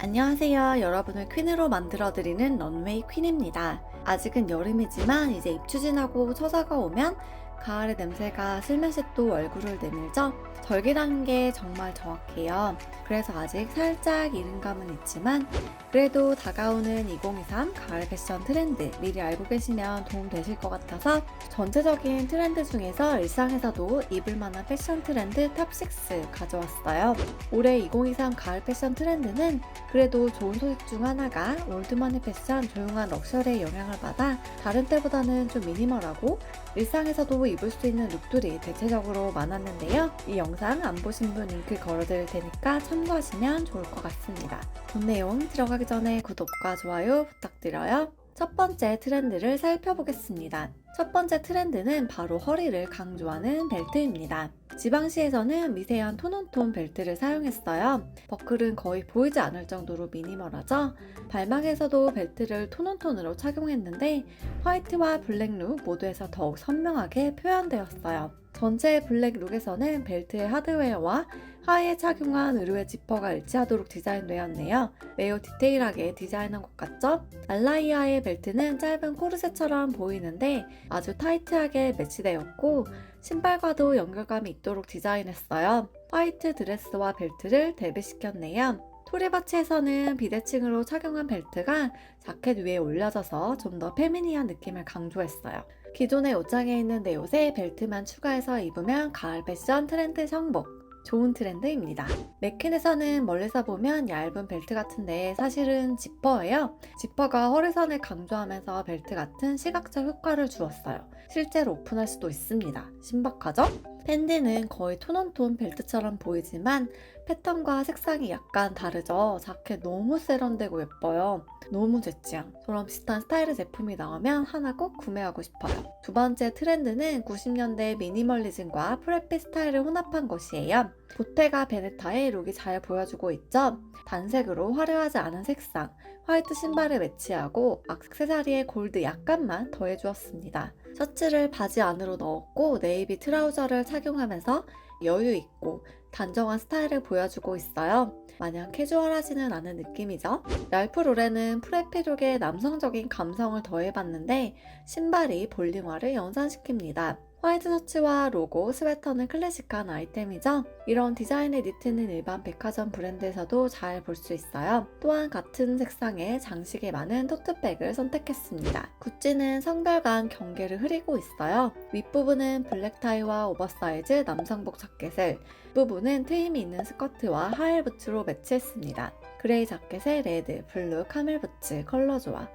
안녕하세요. 여러분을 퀸으로 만들어드리는 런웨이 퀸입니다. 아직은 여름이지만 이제 입추진하고 처자가 오면 가을의 냄새가 슬며시 또 얼굴을 내밀죠? 절기라는 게 정말 정확해요. 그래서 아직 살짝 이른 감은 있지만 그래도 다가오는 2023 가을 패션 트렌드 미리 알고 계시면 도움 되실 것 같아서 전체적인 트렌드 중에서 일상에서도 입을 만한 패션 트렌드 탑6 가져왔어요. 올해 2023 가을 패션 트렌드는 그래도 좋은 소식 중 하나가 올드머니 패션 조용한 럭셔리의 영향을 받아 다른 때보다는 좀 미니멀하고 일상에서도 입을 수 있는 룩들이 대체적으로 많았는데요. 이 영상 안 보신 분 링크 걸어드릴 테니까 참고하시면 좋을 것 같습니다. 본 내용 들어가기 전에 구독과 좋아요 부탁드려요. 첫 번째 트렌드를 살펴보겠습니다. 첫 번째 트렌드는 바로 허리를 강조하는 벨트입니다. 지방시에서는 미세한 톤온톤 벨트를 사용했어요. 버클은 거의 보이지 않을 정도로 미니멀하죠. 발망에서도 벨트를 톤온톤으로 착용했는데 화이트와 블랙 룩 모두에서 더욱 선명하게 표현되었어요. 전체 블랙 룩에서는 벨트의 하드웨어와 하의에 착용한 의류의 지퍼가 일치하도록 디자인되었네요. 매우 디테일하게 디자인한 것 같죠? 알라이아의 벨트는 짧은 코르셋처럼 보이는데 아주 타이트하게 매치되었고 신발과도 연결감이 있도록 디자인했어요. 화이트 드레스와 벨트를 대비시켰네요. 토리바치에서는 비대칭으로 착용한 벨트가 자켓 위에 올려져서 좀 더 페미니한 느낌을 강조했어요. 기존의 옷장에 있는 내 옷에 벨트만 추가해서 입으면 가을 패션 트렌드 정복. 좋은 트렌드입니다. 맥퀸에서는 멀리서 보면 얇은 벨트 같은데 사실은 지퍼예요. 지퍼가 허리선을 강조하면서 벨트 같은 시각적 효과를 주었어요. 실제로 오픈할 수도 있습니다. 신박하죠? 팬디는 거의 톤온톤 벨트처럼 보이지만 패턴과 색상이 약간 다르죠. 자켓 너무 세련되고 예뻐요. 너무 제 취향. 저런 비슷한 스타일의 제품이 나오면 하나 꼭 구매하고 싶어요. 두 번째 트렌드는 90년대 미니멀리즘과 프레피 스타일을 혼합한 것이에요. 보테가 베네타의 룩이 잘 보여주고 있죠? 단색으로 화려하지 않은 색상, 화이트 신발을 매치하고 액세서리에 골드 약간만 더해주었습니다. 셔츠를 바지 안으로 넣었고 네이비 트라우저를 착용하면서 여유 있고 단정한 스타일을 보여주고 있어요. 마냥 캐주얼하지는 않은 느낌이죠. 랄프 로렌은 프레피룩에 남성적인 감성을 더해봤는데 신발이 볼링화를 연상시킵니다. 화이트 셔츠와 로고, 스웨터는 클래식한 아이템이죠. 이런 디자인의 니트는 일반 백화점 브랜드에서도 잘 볼 수 있어요. 또한 같은 색상의 장식에 많은 토트백을 선택했습니다. 구찌는 성별 간 경계를 흐리고 있어요. 윗부분은 블랙타이와 오버사이즈 남성복 자켓을, 부분은 트임이 있는 스커트와 하일 부츠로 매치했습니다. 그레이 자켓에 레드, 블루, 카멜 부츠, 컬러 조화.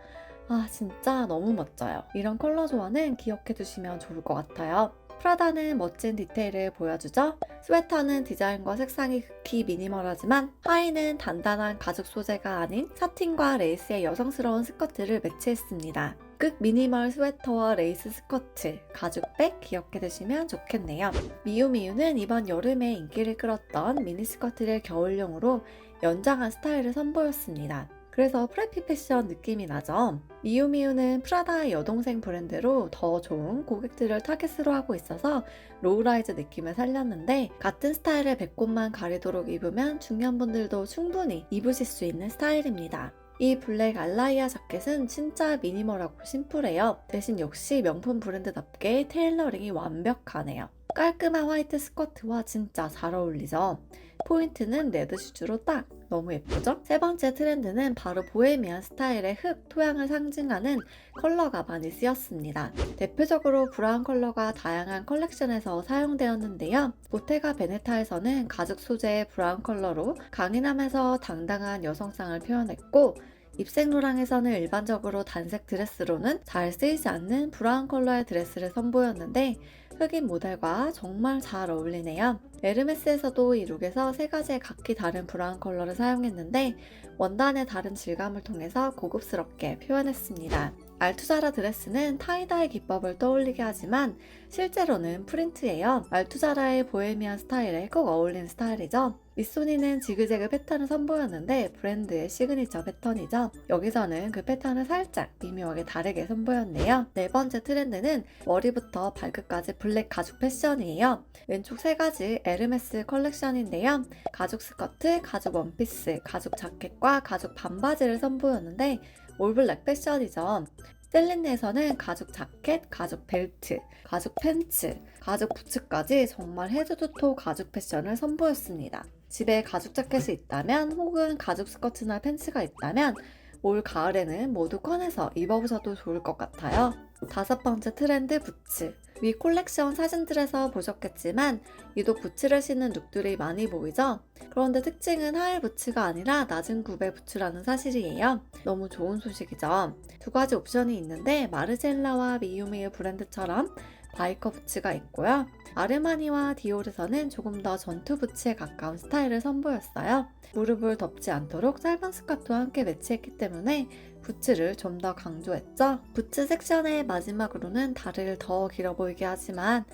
진짜 너무 멋져요. 이런 컬러 조화는 기억해 두시면 좋을 것 같아요. 프라다는 멋진 디테일을 보여주죠? 스웨터는 디자인과 색상이 극히 미니멀하지만 하의는 단단한 가죽 소재가 아닌 사틴과 레이스의 여성스러운 스커트를 매치했습니다. 극 미니멀 스웨터와 레이스 스커트, 가죽백 기억해 두시면 좋겠네요. 미우미우는 이번 여름에 인기를 끌었던 미니스커트를 겨울용으로 연장한 스타일을 선보였습니다. 그래서 프레피 패션 느낌이 나죠. 미우미우는 프라다의 여동생 브랜드로 더 좋은 고객들을 타겟으로 하고 있어서 로우라이즈 느낌을 살렸는데 같은 스타일의 배꼽만 가리도록 입으면 중년분들도 충분히 입으실 수 있는 스타일입니다. 이 블랙 알라이아 자켓은 진짜 미니멀하고 심플해요. 대신 역시 명품 브랜드답게 테일러링이 완벽하네요. 깔끔한 화이트 스커트와 진짜 잘 어울리죠. 포인트는 레드 슈즈로 딱! 너무 예쁘죠? 세 번째 트렌드는 바로 보헤미안 스타일의 흑, 토양을 상징하는 컬러가 많이 쓰였습니다. 대표적으로 브라운 컬러가 다양한 컬렉션에서 사용되었는데요. 보테가 베네타에서는 가죽 소재의 브라운 컬러로 강인함에서 당당한 여성상을 표현했고 입생로랑에서는 일반적으로 단색 드레스로는 잘 쓰이지 않는 브라운 컬러의 드레스를 선보였는데 흑인 모델과 정말 잘 어울리네요. 에르메스에서도 이 룩에서 세 가지의 각기 다른 브라운 컬러를 사용했는데 원단의 다른 질감을 통해서 고급스럽게 표현했습니다. 알투자라 드레스는 타이다이 기법을 떠올리게 하지만 실제로는 프린트예요. 알투자라의 보헤미안 스타일에 꼭 어울리는 스타일이죠. 미소니는 지그재그 패턴을 선보였는데 브랜드의 시그니처 패턴이죠. 여기서는 그 패턴을 살짝 미묘하게 다르게 선보였네요. 네 번째 트렌드는 머리부터 발끝까지 블랙 가죽 패션이에요. 왼쪽 세 가지 에르메스 컬렉션인데요. 가죽 스커트, 가죽 원피스, 가죽 자켓과 가죽 반바지를 선보였는데 올블랙 패션이죠. 셀린에서는 가죽 자켓, 가죽 벨트, 가죽 팬츠, 가죽 부츠까지 정말 헤드투토 가죽 패션을 선보였습니다. 집에 가죽 자켓이 있다면 혹은 가죽 스커트나 팬츠가 있다면 올 가을에는 모두 꺼내서 입어보셔도 좋을 것 같아요. 다섯 번째 트렌드 부츠. 위 콜렉션 사진들에서 보셨겠지만 유독 부츠를 신는 룩들이 많이 보이죠? 그런데 특징은 하일 부츠가 아니라 낮은 굽의 부츠라는 사실이에요. 너무 좋은 소식이죠. 두 가지 옵션이 있는데 마르젤라와 미유미유 브랜드처럼 바이커 부츠가 있고요. 아르마니와 디올에서는 조금 더 전투 부츠에 가까운 스타일을 선보였어요. 무릎을 덮지 않도록 짧은 스커트와 함께 매치했기 때문에 부츠를 좀 더 강조했죠. 부츠 섹션의 마지막으로는 다리를 더 길어 보이게 하지만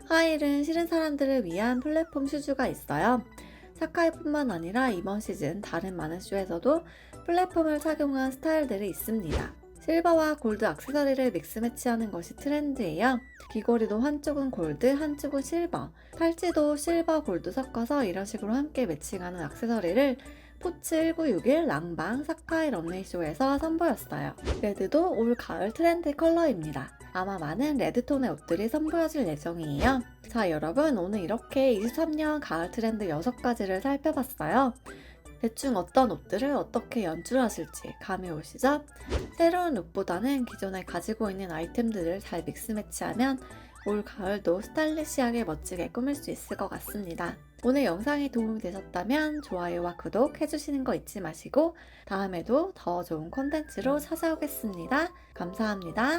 하일은 싫은 사람들을 위한 플랫폼 슈즈가 있어요. 사카이뿐만 아니라 이번 시즌 다른 많은 쇼에서도 플랫폼을 착용한 스타일들이 있습니다. 실버와 골드 액세서리를 믹스 매치하는 것이 트렌드예요. 귀걸이도 한쪽은 골드, 한쪽은 실버, 팔찌도 실버, 골드 섞어서 이런 식으로 함께 매칭하는 액세서리를 포츠 1961 랑방 사카이 런웨이쇼에서 선보였어요. 레드도 올 가을 트렌드 컬러입니다. 아마 많은 레드톤의 옷들이 선보여질 예정이에요. 자, 여러분, 오늘 이렇게 23년 가을 트렌드 6가지를 살펴봤어요. 대충 어떤 옷들을 어떻게 연출하실지 감이 오시죠? 새로운 룩보다는 기존에 가지고 있는 아이템들을 잘 믹스 매치하면 올 가을도 스타일리시하게 멋지게 꾸밀 수 있을 것 같습니다. 오늘 영상이 도움이 되셨다면 좋아요와 구독 해주시는 거 잊지 마시고 다음에도 더 좋은 콘텐츠로 찾아오겠습니다. 감사합니다.